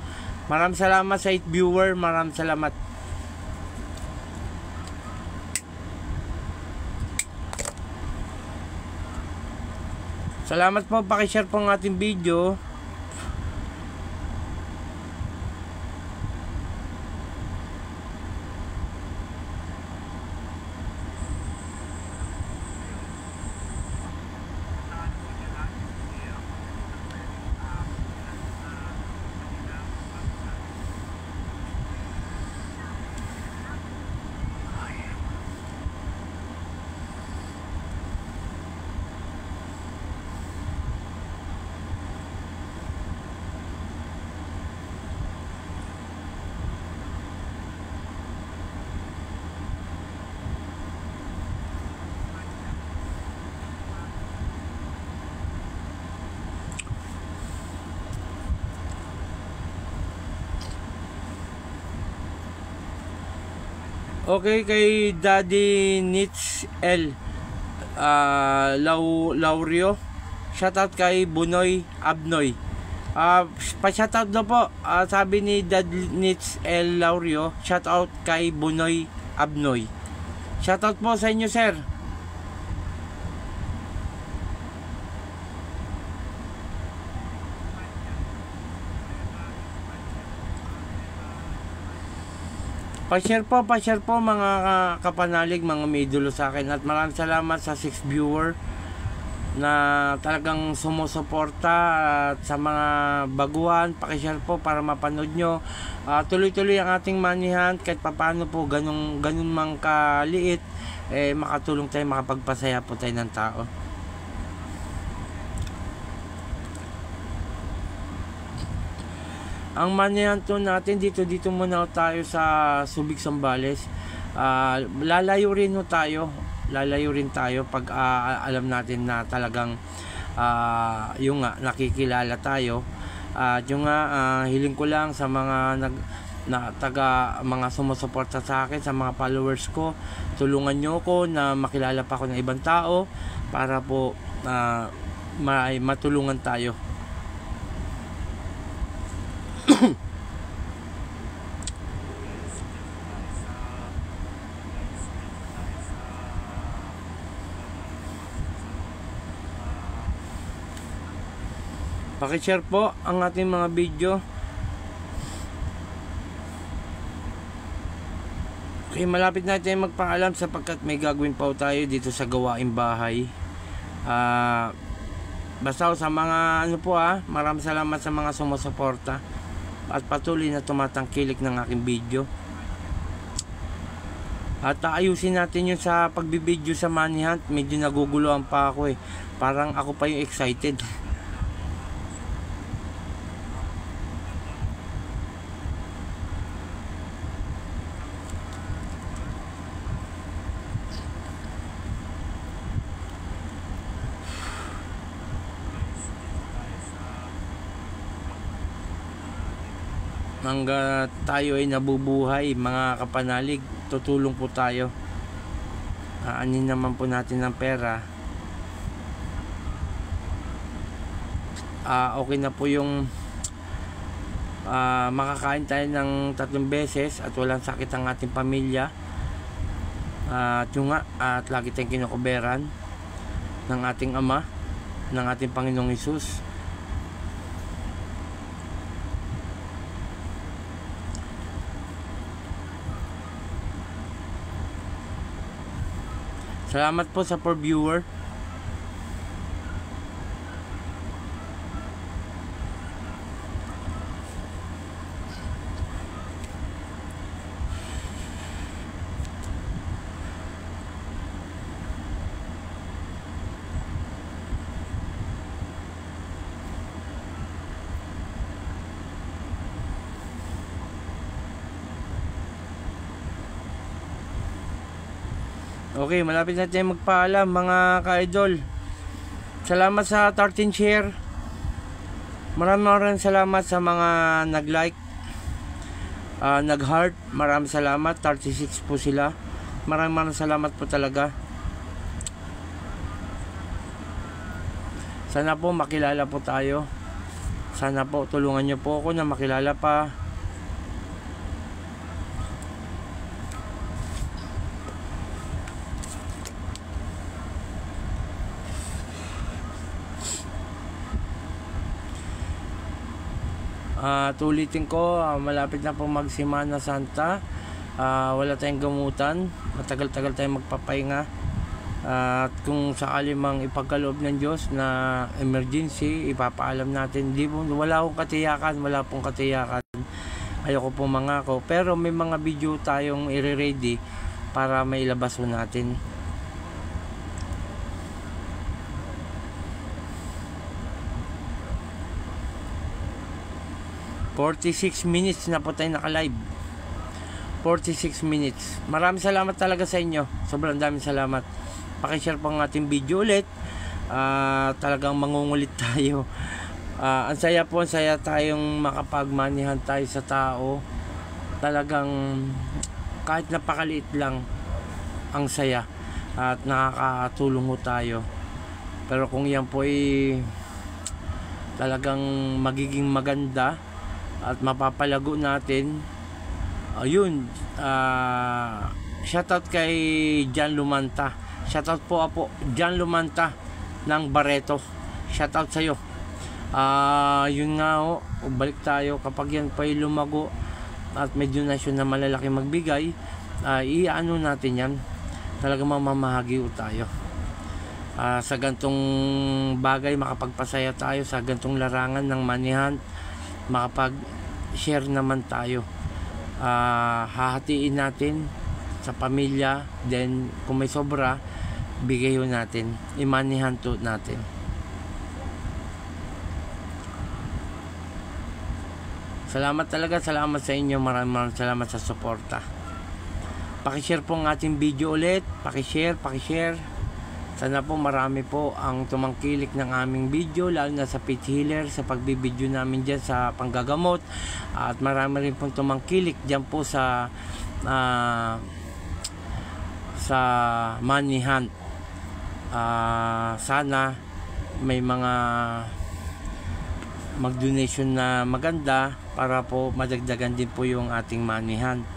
Maraming salamat sa 8 viewer. Maraming salamat. Salamat po, paki-share po ang ating video. Okay, kay Daddy Nits L Laurio, shoutout kay Bunoy Abnoy. Pa-shoutout daw po, sabi ni Daddy Nits L Laurio, shoutout kay Bunoy Abnoy. Shoutout po sa inyo, sir. Pa-share po mga kapanalig, mga may idolo sa akin. At maraming salamat sa 6 viewer na talagang sumusuporta. At sa mga baguhan, pakishare po para mapanood nyo. Tuloy-tuloy ang ating money hunt. Kahit papaano po, ganun mang kaliit, makatulong tayo, makapagpasaya po tayo ng tao. Ang money hunt natin dito muna tayo sa Subic, Zambales. Lalayo rin tayo pag alam natin na talagang yung nakikilala tayo. At yung hiling ko lang sa mga mga sumusuporta sa akin, sa mga followers ko, tulungan nyo ko na makilala pa ako ng ibang tao para po matulungan tayo. Paki-share po ang ating mga video. Okay, malapit na tayo magpaalam sapagkat may gagawin pa tayo dito sa gawaing bahay. Basta sa mga ano po maraming salamat sa mga sumusuporta at patuloy na tumatangkilik ng aking video. At ayusin natin yung sa pagbibideo sa Money Hunt. Medyo naguguluhan pa ako Parang ako pa yung excited. Hanggang tayo ay nabubuhay mga kapanalig, tutulong po tayo. Aanin naman po natin ng pera. Okay na po yung makakain tayo ng 3 beses at walang sakit ang ating pamilya. At yung at lagi tayong kinukuberan ng ating Ama, ng ating Panginoong Hesus. Salamat po sa per viewer. Okay, malapit na tayo magpaalam mga ka-idol. Salamat sa 13 share. Maraming salamat sa mga nag-like, nag-heart. Maraming salamat, 36 po sila. Maraming salamat po talaga. Sana po makilala po tayo. Sana po tulungan niyo po ako na makilala pa. Ulitin ko, malapit na po magsimana Santa. Wala tayong gamutan, matagal-tagal tayong magpapahinga. At kung sakali mang ipagkaloob ng Diyos na emergency, ipapaalam natin. Wala akong katiyakan, wala pong katiyakan. Ayoko pong mangako, pero may mga video tayong i-ready para mailabas po natin. ...46 minutes na po tayo naka-live. 46 minutes. Maraming salamat talaga sa inyo. Sobrang daming salamat. Pakishare po ang ating video ulit. Talagang mangungulit tayo. Ang saya po, ang saya tayong makapagmanihan tayo sa tao. Talagang kahit napakaliit lang ang saya. At nakakatulong po tayo. Pero kung yan po ay talagang magiging maganda at mapapalago natin, ayun, shoutout kay John Lumanta. Shoutout po John Lumanta ng Barreto. Shoutout sa iyo. Yun nga balik tayo kapag yan pa ay lumago at may donasyon na malalaki magbigay, iano natin yan. Talaga mamamahagi tayo. Sa gantong bagay makapagpasaya tayo, sa gantong larangan ng Money Hunt makapag-share naman tayo. Hahatiin natin sa pamilya, then kung may sobra bigay natin, i-Money Hunt natin. Salamat talaga, salamat sa inyo, maraming salamat sa suporta. Pakishare po ang ating video ulit, pakishare. Sana po marami po ang tumangkilik ng aming video, lalo na sa pet healer, sa pagbibideo namin dyan sa panggagamot. At marami rin pong tumangkilik dyan po sa Money Hunt. Sana may mga mag-donation na maganda para po madagdagan din po yung ating Money Hunt.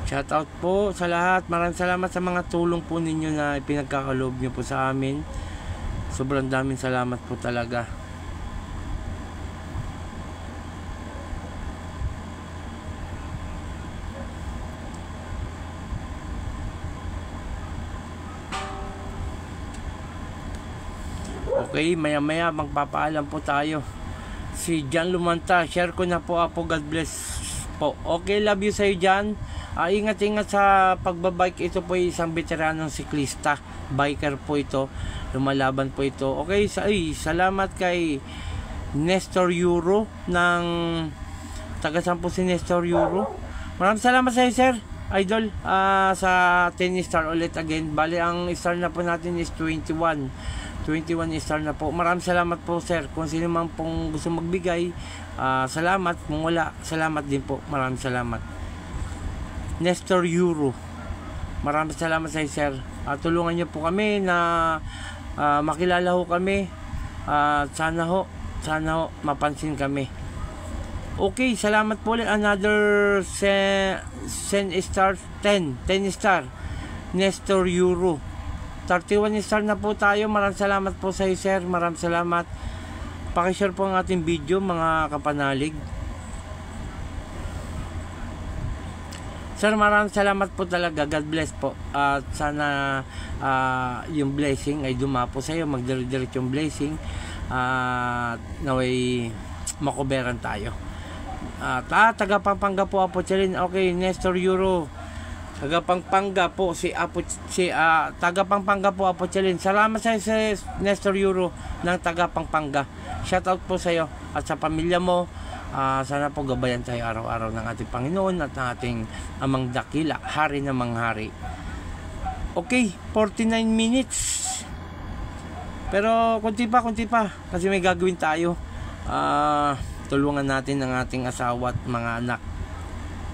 Shoutout po sa lahat. Maraming salamat sa mga tulong po ninyo na ipinagkakaloob nyo po sa amin. Sobrang daming salamat po talaga. Okay, maya maya magpapaalam po tayo. Si Jan Lumanta, share ko na po Apo, God bless po. Okay, love you sa'yo Jan. Ingat-ingat sa pagbabike. Ito po ay isang veteranong siklista, biker po ito, lumalaban po ito. Okay, salamat kay Nestor Euro ng taga-saan po si Nestor Euro. Maraming salamat sa iyo, sir idol, sa 10 star ulit again. Bali ang star na po natin is 21 star na po. Maraming salamat po, sir. Kung sino man pong gusto magbigay, salamat. Kung wala, salamat din po. Maraming salamat. Nestor Euro, maraming salamat sa iyo, sir. Tulungan niyo po kami na makilala ho kami. Sana ho mapansin kami. Okay, salamat po ulit. Another 10 star Nestor Euro. 31 star na po tayo. Maraming salamat po sa iyo, sir. Maraming salamat. Pakishare po ang ating video, mga kapanalig. Sir, maraming salamat po talaga. God bless po. At sana yung blessing ay dumapo sa iyo, magdire-diretso yung blessing. Naway makuberan tayo. Taga Pampanga po Apo Chalin. Okay, Nestor Euro. Taga Pampanga po taga Pampanga po Apo Chalin. Salamat sa Nestor Euro ng taga Pampanga. Shout out po sa iyo at sa pamilya mo. Sana po gabayan tayo araw-araw ng ating Panginoon at ng ating Amang Dakila, Hari ng mga hari. Okay, 49 minutes. Pero kunti pa kasi may gagawin tayo. Tulungan natin ang ating asawa at mga anak.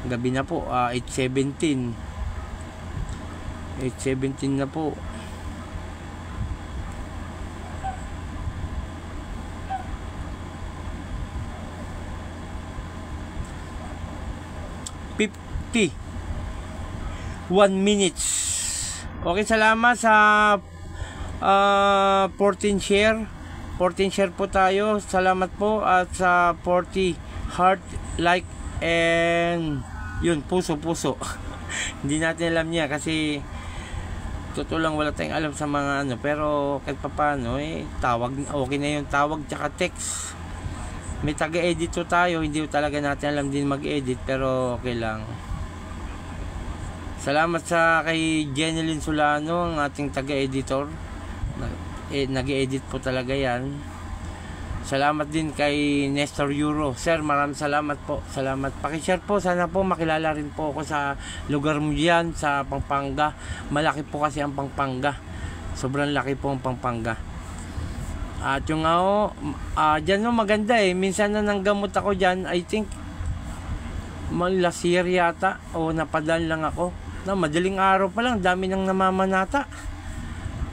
Gabi na po, 8:17 na po. One minutes. Okay, salamat sa 14 share po tayo. Salamat po at sa 40 heart, like, and yun, puso hindi natin alam niya kasi totoo lang wala tayong alam sa mga pero kahit papaano tawag, okay na yung tawag tsaka text. May taga-edit tayo, hindi talaga natin alam din mag-edit, pero okay lang. Salamat sa kay Jeneline Solano, ang ating taga-editor. Nag-edit po talaga yan. Salamat din kay Nestor Euro. Sir, maraming salamat po. Salamat. Pakishare po. Sana po makilala rin po ako sa lugar mo dyan, sa Pampanga. Malaki po kasi ang Pampanga. Sobrang laki po ang Pampanga. At yung dyan maganda minsan na nanggamot ako dyan, I think last year yata o napadaan lang ako na madaling araw pa lang, dami nang namamanata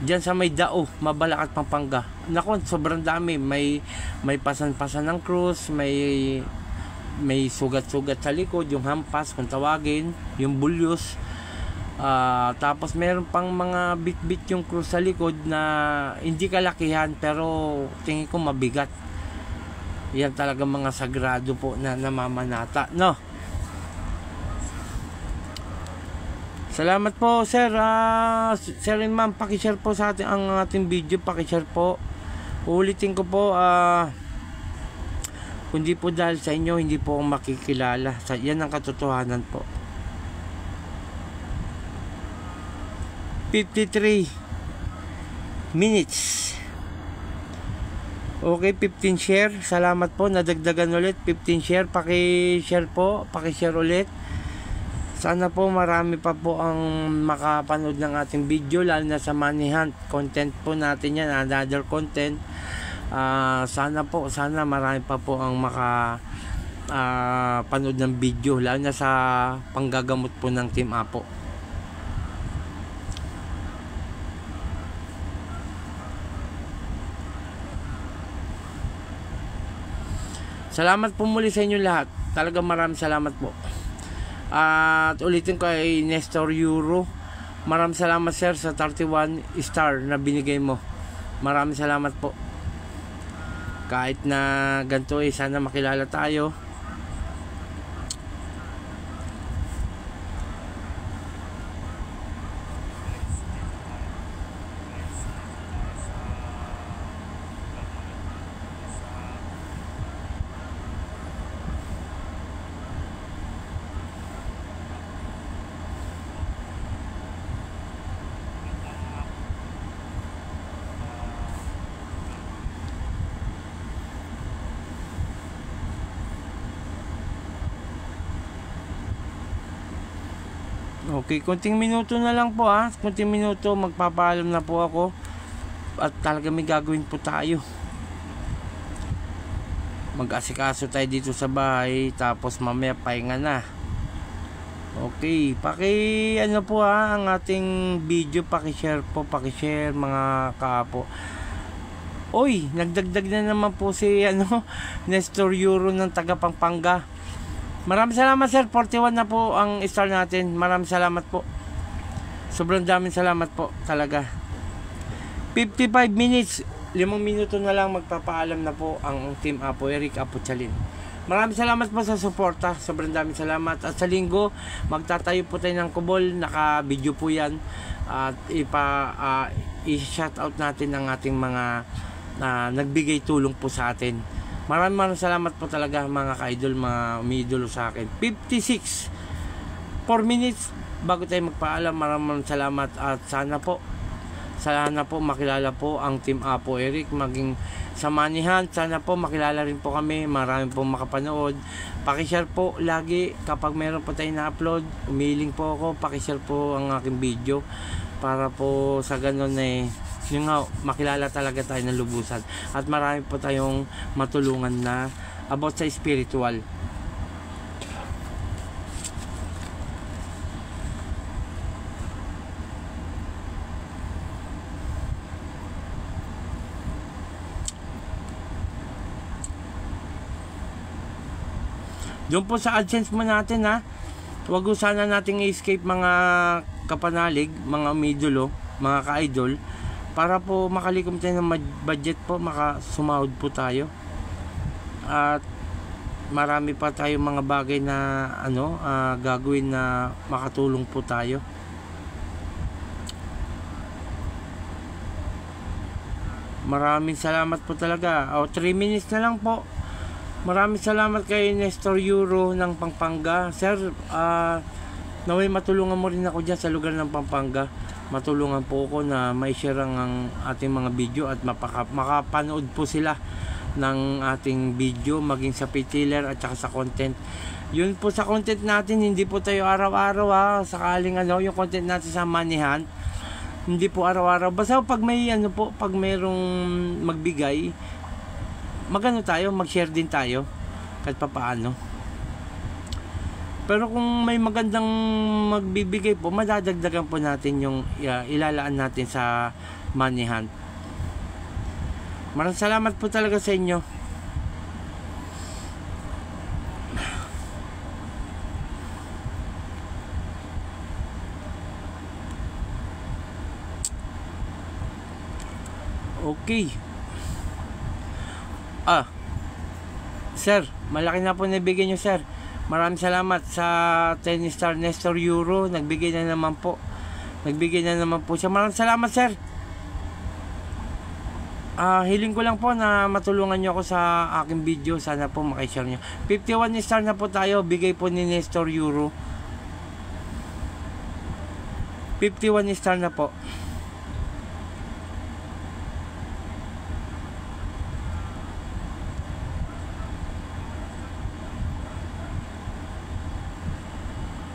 dyan sa may Dao, Mabalacat, Pampanga. Nako, sobrang dami. May pasan-pasan ng krus, may sugat-sugat sa likod, yung hampas kung tawagin, yung bulyos. Tapos meron pang mga bit-bit yung krus sa likod na hindi kalakihan pero tingin ko mabigat. Yan talaga mga sagrado po na namamanata, no? Salamat po, sir. Sir and ma'am, pakishare po sa ating ang ating video, pakishare po. Uulitin ko po, kundi po dahil sa inyo hindi po ako makikilala. Yan ang katotohanan po. 53 minutes. Okay, 15 share. Salamat po, nadagdagan ulit 15 share. Paki-share po, paki-share ulit. Sana po marami pa po ang makapanood ng ating video, lalo na sa money hunt content po natin yan, another content. Sana marami pa po ang panood ng video, lalo na sa panggagamot po ng Team Apo. Salamat po muli sa inyo lahat. Talagang maraming salamat po. At ulitin ko ay Nestor Euro. Maraming salamat, sir, sa 31 star na binigay mo. Maraming salamat po. Kahit na ganito sana makilala tayo. Okay, konting minuto na lang po ha. Konting minuto, magpapaalam na po ako. At talaga may gagawin po tayo. Mag-asikaso tayo dito sa bahay. Tapos mamaya pahinga na. Okay, ano po ha, ang ating video, paki-share po, paki-share mga kaapo. Oy, nagdagdag na naman po si Nestor Euro ng taga Pampanga. Maraming salamat sir, 41 na po ang star natin. Maraming salamat po. Sobrang daming salamat po talaga. 55 minutes, 5 minuto na lang magpapaalam na po ang Team Apo Eric Apo Chalin. Maraming salamat po sa suporta. Sobrang daming salamat. At sa linggo, magtatayo po tayo ng kubol. Naka-video po yan. At i-shoutout natin ang ating mga nagbigay tulong po sa atin. Maraming salamat po talaga mga ka-idol, mga umiidolo sa akin. 4 minutes bago tayo magpaalam. Maraming salamat at sana po makilala po ang Team Apo Eric maging sa Manihan. Sana po makilala rin po kami. Maraming po makapanood. Pakishare po lagi kapag meron po tayo na-upload. Umiling po ako. Pakishare po ang aking video para po sa ganun yung makilala talaga tayo ng lubusan. At marami po tayong matulungan na about sa spiritual. Doon po sa AdSense mo natin ha. Huwag ko sana nating i-escape mga kapanalig, mga umidolo, mga ka-idol. Para po makalikom tayo ng budget po, makasumahod po tayo. At marami pa tayong mga bagay na gagawin na makatulong po tayo. Maraming salamat po talaga. 3 minutes na lang po. Maraming salamat kay Nestor Euro ng Pampanga. Sir, naway matulungan mo rin ako dyan sa lugar ng Pampanga. Matulungan po ako na ma-share ang ating mga video at makapanood po sila ng ating video maging sa P-Tiller at saka sa content. Yun po sa content natin, hindi po tayo araw-araw ha. Sakaling yung content natin sa Manihan, hindi po araw-araw. Basta pag may pag mayroong magbigay, mag-share din tayo kahit papaano. Pero kung may magandang magbibigay po, madadagdagan po natin yung ilalaan natin sa Money Hunt. Maraming salamat po talaga sa inyo. Okay. Sir, malaki na po nabigay nyo sir. Maraming salamat sa 10 star Nestor Euro. Nagbigay na naman po siya. Maraming salamat sir. Hiling ko lang po na matulungan nyo ako sa aking video. Sana po makishare nyo. 51 star na po tayo. Bigay po ni Nestor Euro. 51 star na po.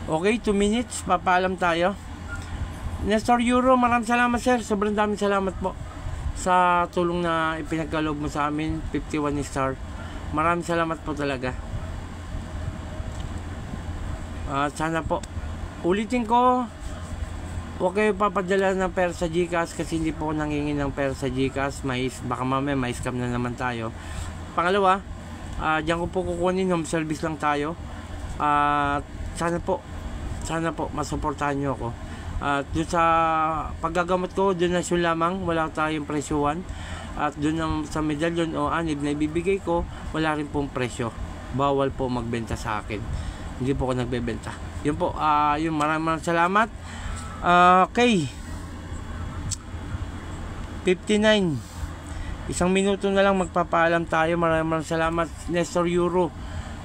Okay, 2 minutes, papaalam tayo. Nestor Euro, maraming salamat sir. Sobrang daming salamat po sa tulong na ipinagkaloob mo sa amin. 51 star. Maraming salamat po talaga. Sana po ulitin ko, huwag kayo papadala ng pera sa GCash kasi hindi po nangingi ng pera sa GCash. Baka mamaya may scam na naman tayo. Pangalawa, diyan ko po kukunin, home service lang tayo. Sana po masuportahan nyo ako. At doon sa paggagamot ko, donasyon lamang, wala tayong presyuhan. At doon sa medalyon o anib na ibibigay ko, wala rin pong presyo. Bawal po magbenta sa akin. Hindi po ako nagbebenta. Yun po, maraming salamat. Okay. 59. 1 minuto na lang magpapaalam tayo. Maraming salamat Nestor Euro.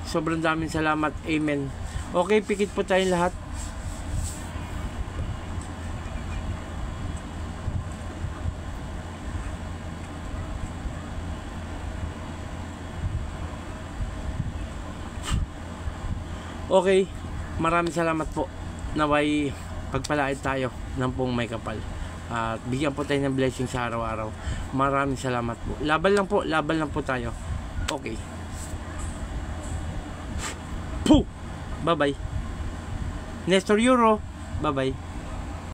Sobrang daming salamat. Amen. Okay, pikit po tayong lahat. Okay, maraming salamat po. naway pagpalain tayo ng pong may kapal. At bigyan po tayo ng blessing sa araw-araw. Maraming salamat po. Laban lang po tayo. Okay. Puh! Bye-bye. Nestor Euro, bye-bye.